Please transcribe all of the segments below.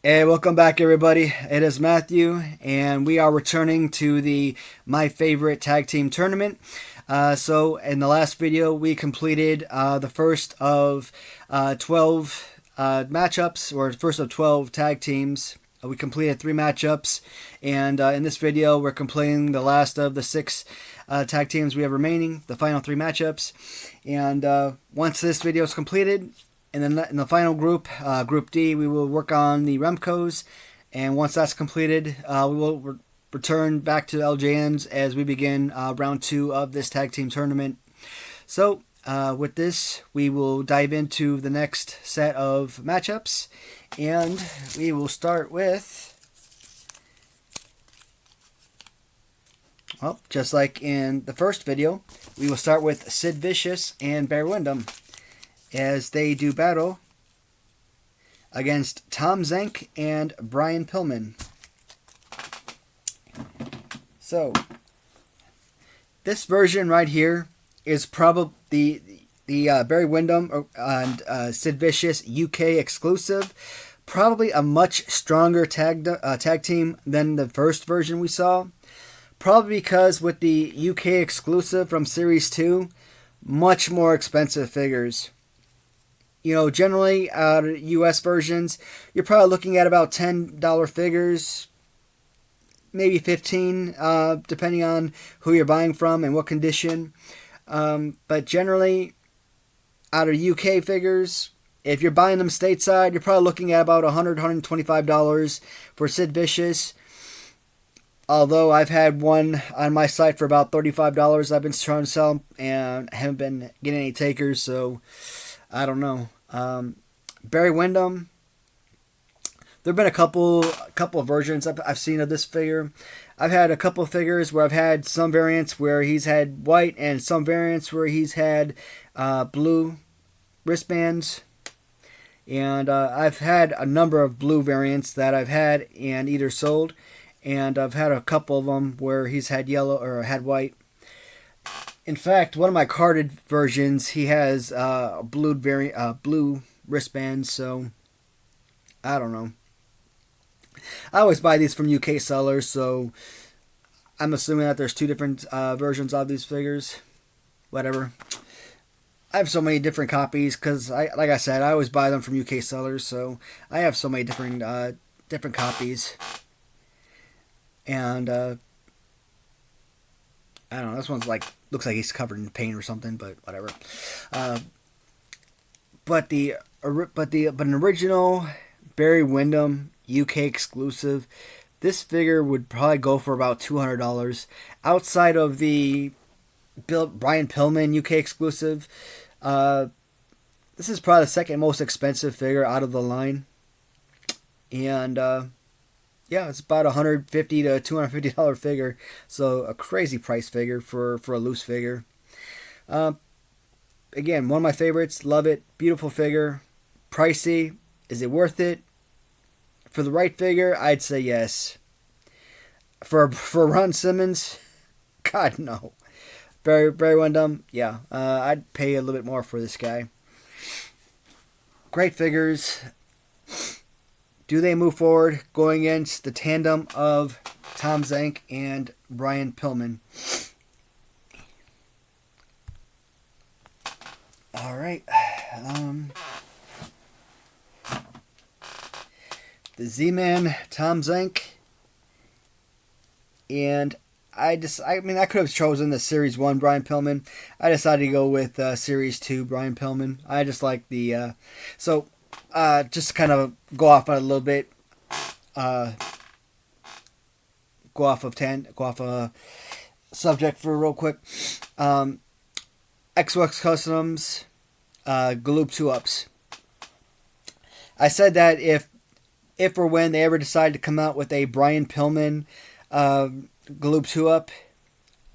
Hey, welcome back, everybody. It is Matthew, and we are returning to the My Favorite Tag Team Tournament. So, in the last video, we completed the first of 12 matchups, or first of 12 tag teams. We completed 3 matchups, and in this video, we're completing the last of the 6 tag teams we have remaining, the final 3 matchups. And once this video is completed, and then in the final group, Group D, we will work on the Remcos. And once that's completed, we will return back to LJNs as we begin round 2 of this tag team tournament. So with this, we will dive into the next set of matchups. And we will start with, well, just like in the first video, we will start with Sid Vicious and Barry Windham as they do battle against Tom Zenk and Brian Pillman. So, this version right here is probably the Barry Windham and Sid Vicious UK exclusive. Probably a much stronger tag team than the first version we saw. Probably because with the UK exclusive from Series 2, much more expensive figures. You know, generally, US versions, you're probably looking at about $10 figures, maybe 15, depending on who you're buying from and what condition. But generally, out of UK figures, if you're buying them stateside, you're probably looking at about $100, $125 for Sid Vicious. Although I've had one on my site for about $35, I've been trying to sell them and haven't been getting any takers, so I don't know. Barry Windham, there have been a couple of versions I've seen of this figure. I've had a couple of figures where I've had some variants where he's had white and some variants where he's had blue wristbands. And I've had a number of blue variants that I've had and either sold. And I've had a couple of them where he's had yellow or had white. In fact, one of my carded versions, he has blue wristbands, so I don't know. I always buy these from UK sellers, so I'm assuming that there's 2 different versions of these figures. Whatever. I have so many different copies because, like I said, I always buy them from UK sellers, so I have so many different copies. And I don't know. This one's looks like he's covered in paint or something, but whatever. But an original Barry Windham UK exclusive, this figure would probably go for about $200. Outside of the Brian Pillman UK exclusive, this is probably the second most expensive figure out of the line, and yeah, it's about $150 to $250 figure, so a crazy price figure for a loose figure. Again, one of my favorites, love it, beautiful figure, pricey. Is it worth it? For the right figure, I'd say yes. For Ron Simmons, God no. Barry Windham, yeah, I'd pay a little bit more for this guy. Great figures. Do they move forward going against the tandem of Tom Zenk and Brian Pillman? All right. The Z-Man, Tom Zenk. And I could have chosen the Series 1 Brian Pillman. I decided to go with Series 2 Brian Pillman. I just like the... just kind of go off on a little bit, go off a subject for real quick. XWX Customs, Galoob 2-ups. I said that if or when they ever decide to come out with a Brian Pillman Galoob 2-up,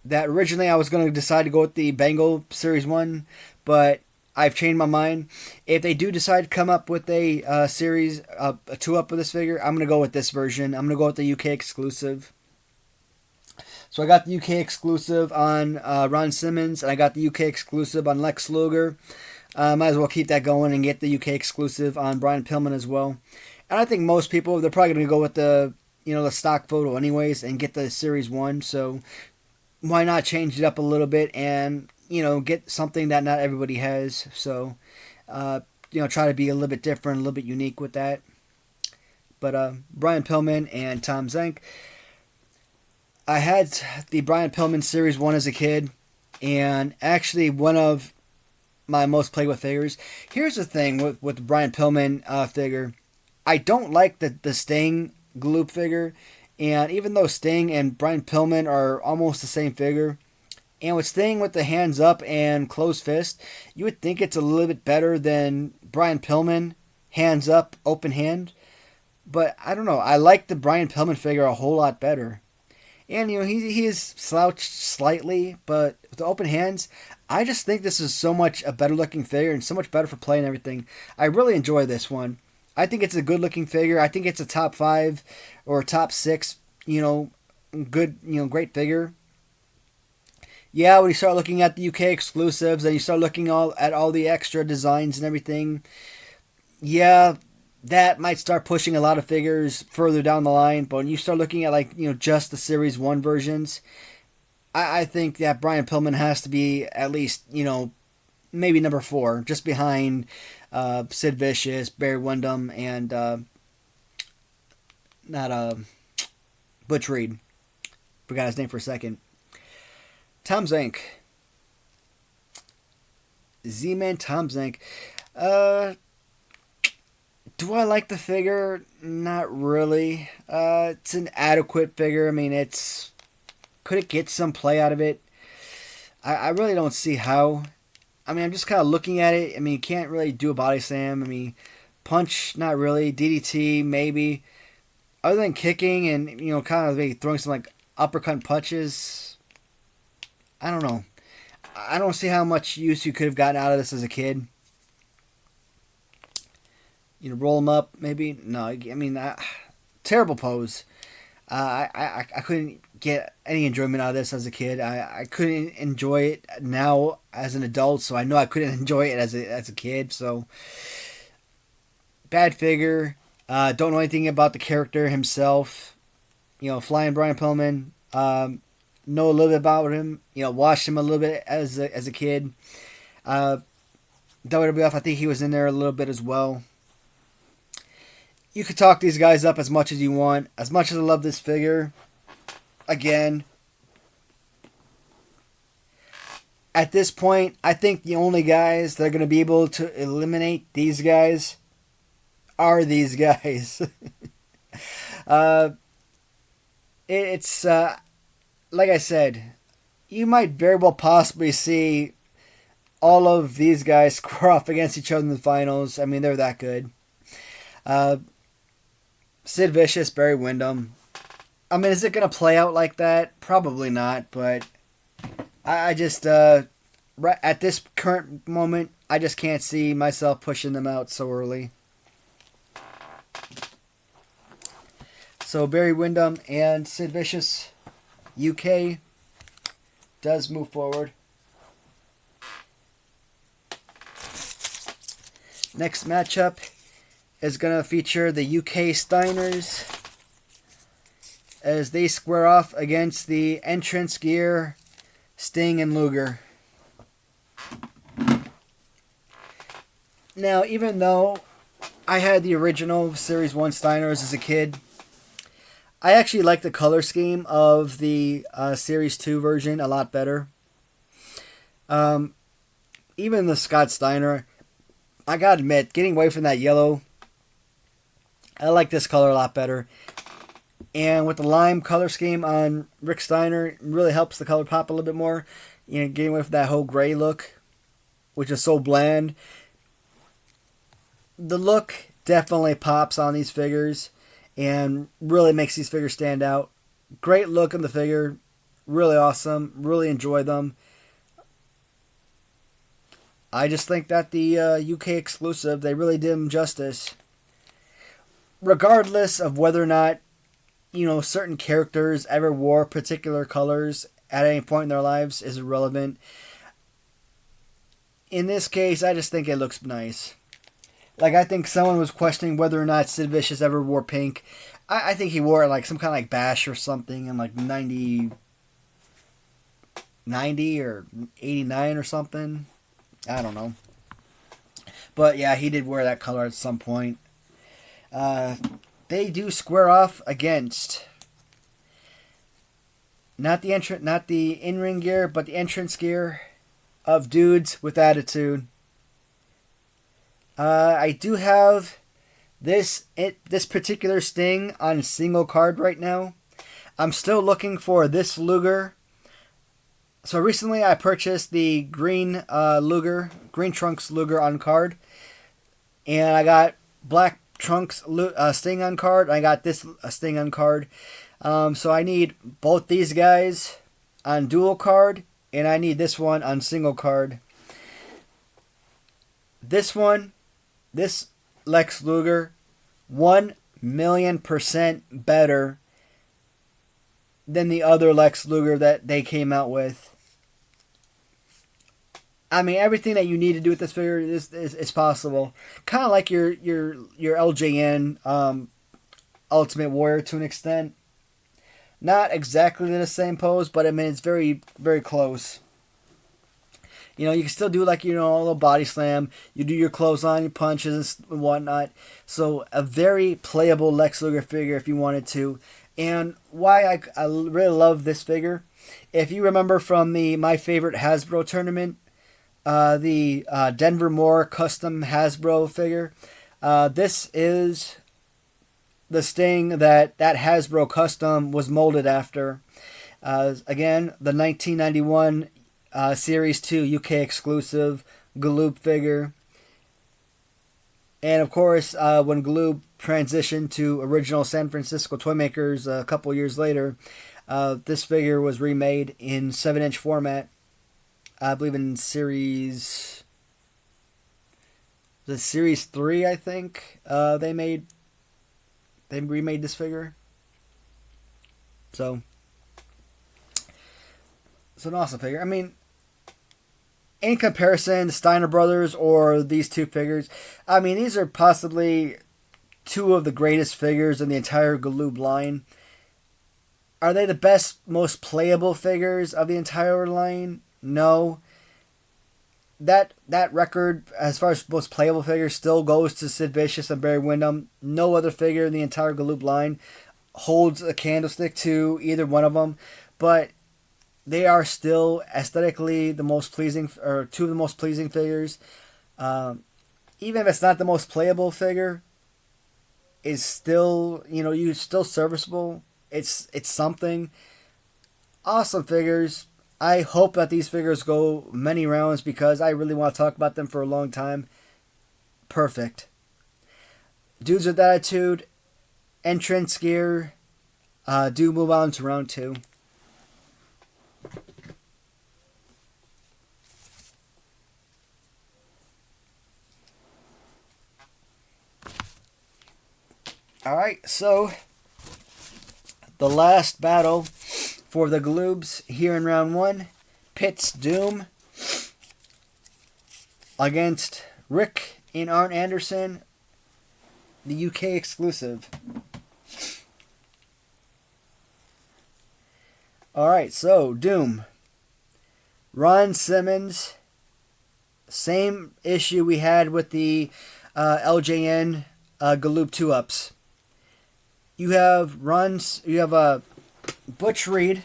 that originally I was going to decide to go with the Bengal Series 1, but I've changed my mind. If they do decide to come up with a series, a 2-up of this figure, I'm going to go with this version. I'm going to go with the UK exclusive. So I got the UK exclusive on Ron Simmons, and I got the UK exclusive on Lex Luger. Might as well keep that going and get the UK exclusive on Brian Pillman as well. And I think most people, they're probably going to go with the stock photo anyways and get the Series 1. So why not change it up a little bit and, get something that not everybody has. So, try to be a little bit different, a little bit unique with that. But Brian Pillman and Tom Zenk. I had the Brian Pillman Series 1 as a kid, and actually one of my most played with figures. Here's the thing with the Brian Pillman figure. I don't like the Sting Galoob figure, and even though Sting and Brian Pillman are almost the same figure, and with Sting with the hands up and closed fist, you would think it's a little bit better than Brian Pillman, hands up, open hand. But I don't know. I like the Brian Pillman figure a whole lot better. And, he is slouched slightly, but with the open hands, I just think this is so much a better looking figure and so much better for play and everything. I really enjoy this one. I think it's a good looking figure. I think it's a top 5 or top 6, good, great figure. Yeah, when you start looking at the UK exclusives and you start looking at all the extra designs and everything, yeah, that might start pushing a lot of figures further down the line. But when you start looking at just the Series 1 versions, I think that Brian Pillman has to be at least, maybe number 4, just behind Sid Vicious, Barry Windham, and Butch Reed. Forgot his name for a second. Tom Zenk. Z-Man Tom Zenk. Do I like the figure? Not really. It's an adequate figure. I mean, could it get some play out of it? I really don't see how. I mean, I'm just kind of looking at it. I mean, you can't really do a body slam. I mean, punch, not really. DDT, maybe. Other than kicking and, kind of maybe throwing some, uppercut punches, I don't know. I don't see how much use you could have gotten out of this as a kid. Roll them up, maybe. No, I mean, terrible pose. I couldn't get any enjoyment out of this as a kid. I couldn't enjoy it now as an adult, so I know I couldn't enjoy it as a kid. So bad figure. Don't know anything about the character himself. Flying Brian Pillman. Know a little bit about him. Watched him a little bit as a kid. WWF, I think he was in there a little bit as well. You could talk these guys up as much as you want. As much as I love this figure, again, at this point, I think the only guys that are going to be able to eliminate these guys are these guys. It's like I said, you might very well possibly see all of these guys square off against each other in the finals. I mean, they're that good. Sid Vicious, Barry Windham. I mean, is it going to play out like that? Probably not, but I just, right at this current moment, I just can't see myself pushing them out so early. So Barry Windham and Sid Vicious, UK, does move forward. Next matchup is going to feature the UK Steiners as they square off against the Entrance Gear, Sting and Luger. Now, even though I had the original Series 1 Steiners as a kid, I actually like the color scheme of the Series 2 version a lot better. Even the Scott Steiner, I gotta admit, getting away from that yellow, I like this color a lot better. And with the lime color scheme on Rick Steiner, it really helps the color pop a little bit more. Getting away from that whole gray look, which is so bland. The look definitely pops on these figures and really makes these figures stand out. Great look on the figure. Really awesome. Really enjoy them. I just think that the UK exclusive, they really did them justice. Regardless of whether or not, certain characters ever wore particular colors at any point in their lives is irrelevant. in this case, I just think it looks nice. Like, I think someone was questioning whether or not Sid Vicious ever wore pink. I think he wore it like some kind of like bash or something in like 90 or 89 or something. I don't know. But yeah, he did wear that color at some point. They do square off against not the in-ring gear, but the entrance gear of Dudes with Attitude. I do have this particular Sting on single card right now. I'm still looking for this Luger. So recently I purchased the green Green Trunks Luger on card, and I got Black Trunks Sting on card. I got this Sting on card. So I need both these guys on dual card, and I need this one on single card. This Lex Luger, 1,000,000% better than the other Lex Luger that they came out with. I mean, everything that you need to do with this figure is possible. Kind of like your LJN Ultimate Warrior to an extent. Not exactly the same pose, but I mean, it's very, very close. You know, you can still do like, you know, a little body slam. You do your clothesline, your punches and whatnot. So a very playable Lex Luger figure if you wanted to. And why I really love this figure. If you remember from my favorite Hasbro tournament, the Denver Moore custom Hasbro figure, this is the Sting that Hasbro custom was molded after. Again, the 1991 Series 2 UK exclusive Galoob figure. And of course, when Galoob transitioned to original San Francisco Toymakers a couple years later, this figure was remade in 7-inch format. I believe in Series 3, I think, they remade this figure. So it's an awesome figure. I mean, in comparison to Steiner Brothers or these two figures, I mean, these are possibly two of the greatest figures in the entire Galoob line. Are they the best, most playable figures of the entire line? No. That record, as far as most playable figures, still goes to Sid Vicious and Barry Windham. No other figure in the entire Galoob line holds a candlestick to either one of them. But they are still aesthetically the most pleasing, or two of the most pleasing figures. Even if it's not the most playable figure, is still, you know, you're still serviceable. It's something. Awesome figures. I hope that these figures go many rounds because I really want to talk about them for a long time. Perfect. Dudes with Attitude, entrance gear, do move on to round 2. Alright, so the last battle for the Galoobs here in round 1 pits Doom against Rick and Arn Anderson, the UK exclusive. Alright, so Doom. Ron Simmons. Same issue we had with the LJN Galoob 2-ups. You have Butch Reed.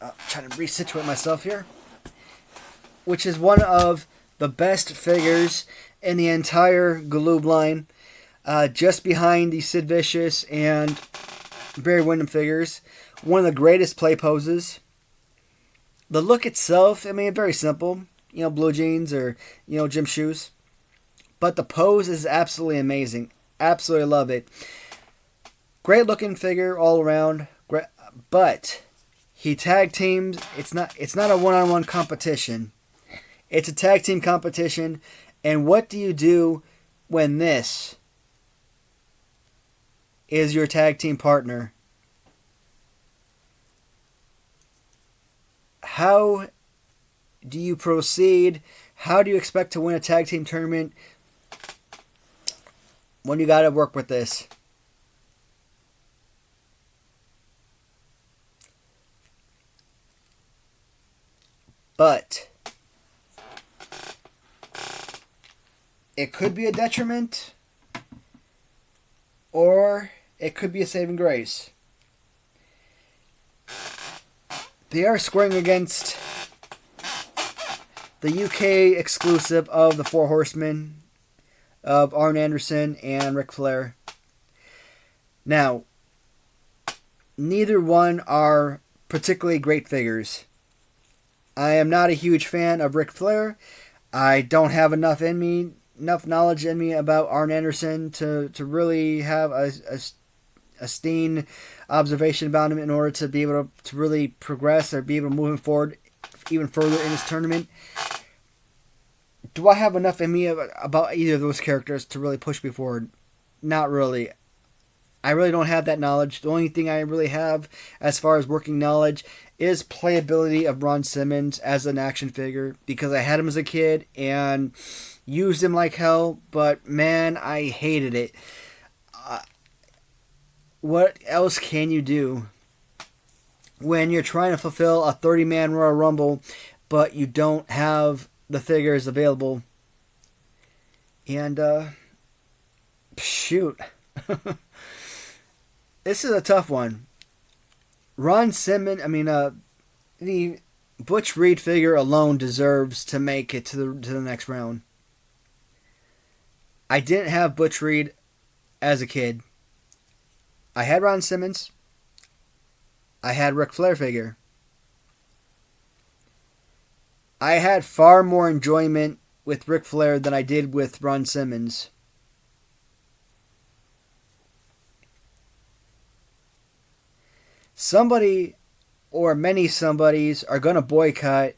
I'm trying to resituate myself here. Which is one of the best figures in the entire Galoob line. Just behind the Sid Vicious and Barry Windham figures. One of the greatest play poses. The look itself, I mean, very simple. You know, blue jeans or, you know, gym shoes. But the pose is absolutely amazing. Absolutely love it. Great looking figure all around. Great, but he tag teams. It's not a one-on-one competition. It's a tag team competition. And what do you do when this is your tag team partner? How do you proceed How do you expect to win a tag team tournament when you got to work with this? But it could be a detriment, or it could be a saving grace. They are squaring against the UK exclusive of the Four Horsemen of Arn Anderson and Ric Flair. Now, neither one are particularly great figures. I am not a huge fan of Ric Flair. I don't have enough knowledge in me about Arn Anderson to really have a steen observation about him in order to be able to really progress or be able to move him forward even further in this tournament. Do I have enough in me about either of those characters to really push me forward? Not really. I really don't have that knowledge. The only thing I really have as far as working knowledge is playability of Ron Simmons as an action figure, because I had him as a kid and used him like hell, but man, I hated it. What else can you do when you're trying to fulfill a 30-man Royal Rumble, but you don't have the figures available? And, shoot. This is a tough one. Ron Simmons, the Butch Reed figure alone deserves to make it to the next round. I didn't have Butch Reed as a kid. I had Ron Simmons. I had Ric Flair figure. I had far more enjoyment with Ric Flair than I did with Ron Simmons. Somebody or many somebodies are going to boycott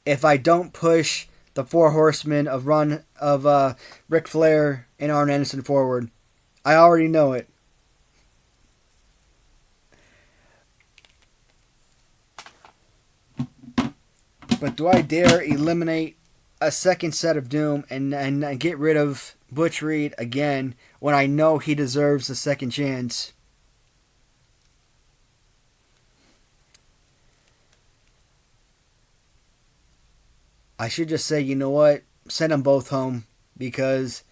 if I don't push the Four Horsemen of Ric Flair and Arn Anderson forward. I already know it. But do I dare eliminate a second set of Doom and get rid of Butch Reed again when I know he deserves a second chance? I should just say, you know what? Send them both home, because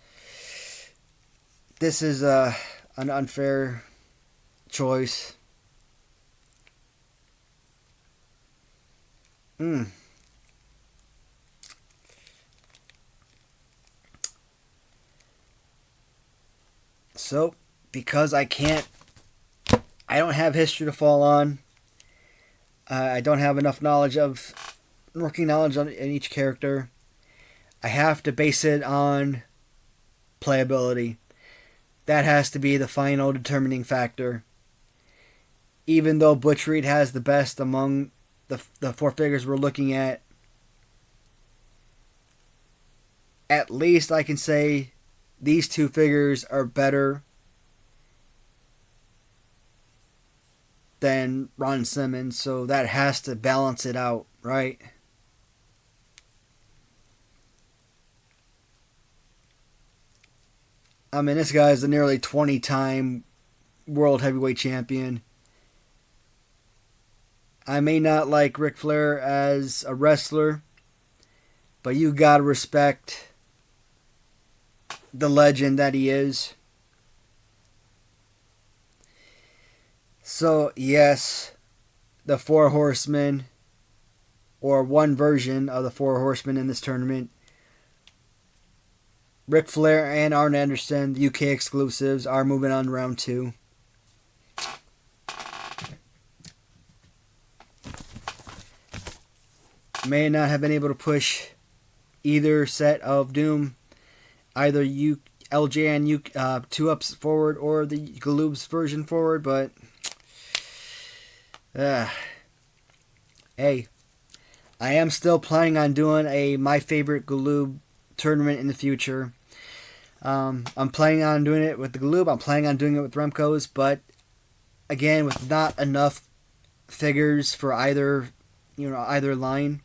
this is an unfair choice. So, because I don't have history to fall on. I don't have enough working knowledge on in each character. I have to base it on playability. That has to be the final determining factor. Even though Butch Reed has the best among the four figures we're looking at least I can say these two figures are better than Ron Simmons, so that has to balance it out, right? I mean, this guy is a nearly 20-time world heavyweight champion. I may not like Ric Flair as a wrestler, but you gotta respect the legend that he is. So, yes, the Four Horsemen, or one version of the Four Horsemen in this tournament, Ric Flair and Arn Anderson, the UK exclusives, are moving on to round 2. May not have been able to push either set of Doom, either LJ and 2-ups forward or the Galoobs version forward, but hey, I am still planning on doing my favorite Galoob tournament in the future. I'm planning on doing it with the Galoob. I'm planning on doing it with Remco's, but again, with not enough figures for either line,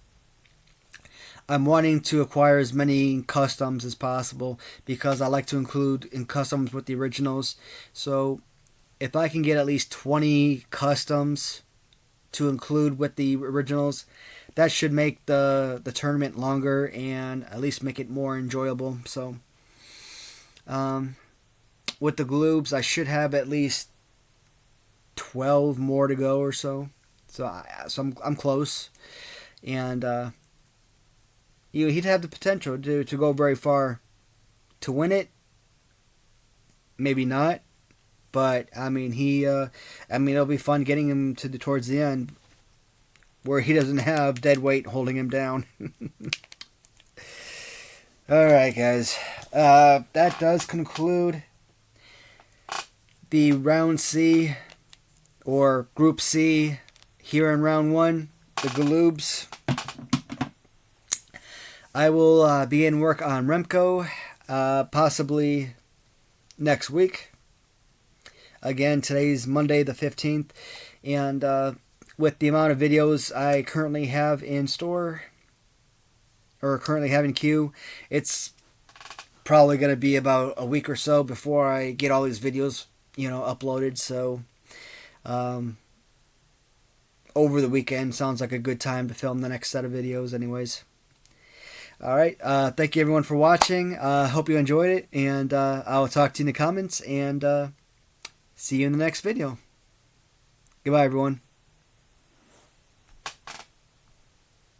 I'm wanting to acquire as many customs as possible because I like to include in customs with the originals. So if I can get at least 20 customs to include with the originals, that should make the tournament longer and at least make it more enjoyable. So with the Galoobs, I should have at least 12 more to go or so. So I'm close, and he'd have the potential to go very far. To win it, maybe not, but I mean it'll be fun getting him towards the end, where he doesn't have dead weight holding him down. All right, guys, that does conclude the round C or Group C here in round 1, the Galoobs. I will begin work on Remco possibly next week. Again, today's Monday the 15th, and with the amount of videos I currently have in store, or currently have in queue, it's probably going to be about a week or so before I get all these videos, uploaded. So over the weekend sounds like a good time to film the next set of videos anyways. All right, thank you everyone for watching. Hope you enjoyed it, and I'll talk to you in the comments, and see you in the next video. Goodbye, everyone.